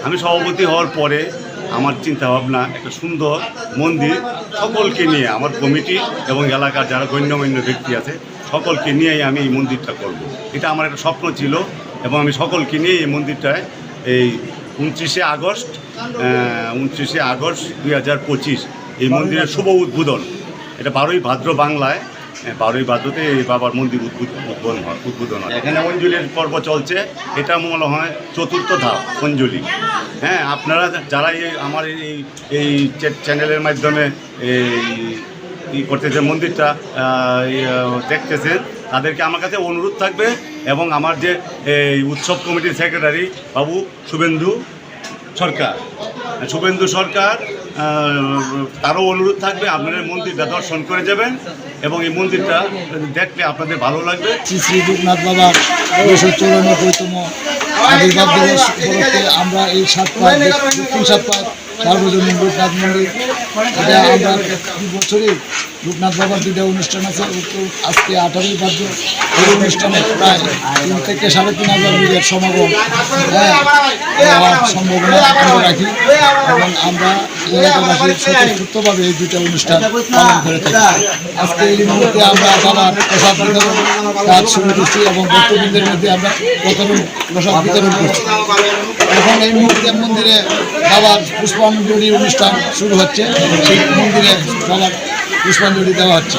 আমি সভাপতি হওয়ার পরে আমার চিন্তাভাবনা একটা সুন্দর মন্দির সকলকে নিয়ে আমার কমিটি এবং এলাকার যারা গণ্যমান্য ব্যক্তি আছে সকলকে নিয়েই আমি এই মন্দিরটা করব। এটা আমার একটা স্বপ্ন ছিল এবং আমি সকলকে নিয়ে এই মন্দিরটায় এই 29শে আগস্ট 2025 এই মন্দিরের শুভ উদ্বোধন। এটা 12ই ভাদ্র বাংলায় 12ই ভাদ্রতে এই বাবার মন্দির উদ্বোধন হয়। এখানে অঞ্জলির পর্ব চলছে, এটা মনে হয় চতুর্থ ধাপ অঞ্জলি। হ্যাঁ, আপনারা যারা আমার এই চ্যানেলের মাধ্যমে এই করতেছে মন্দিরটা দেখতেছেন, তাদেরকে আমার কাছে অনুরোধ থাকবে এবং আমার যে এই উৎসব কমিটির সেক্রেটারি বাবু শুভেন্দু সরকার তারও অনুরোধ থাকবে আপনারা মন্দিরটা দর্শন করে যাবেন এবং এই মন্দিরটা দেখলে আপনাদের ভালো লাগবে। শ্রী শ্রী রূপনাথ বাবার 294তম আবির্ভাব দিবস উপলক্ষে আমরা এই দক্ষিণ সাতপাড় সার্বজনীন রূপনাথ মন্দির, এটা আমরা প্রতি বছরই রূপনাথ বাবার দুটো অনুষ্ঠান আছে। আজকে 18ই ভাদ্র এই অনুষ্ঠানে প্রায় 3 থেকে 3,500 লোকের সমাগম হওয়ার সম্ভাবনা আমরা রাখি এবং আমরা এলাকাবাসী স্বতঃস্ফূর্তভাবে এই দুটো অনুষ্ঠান পালন করে থাকি। আজকে এই মুহূর্তে আমরা বাবার প্রসাদ বিতরণ কাজ শুরু করছি এবং ভক্তবৃন্দের মধ্যে আমরা প্রসাদ বিতরণ করছি। এখন এই মুহূর্তে মন্দিরে বাবার পুষ্পাঞ্জলি অনুষ্ঠান শুরু হচ্ছে, সেই মন্দিরে বাবার পুষ্পাঞ্জলি দেওয়া হচ্ছে।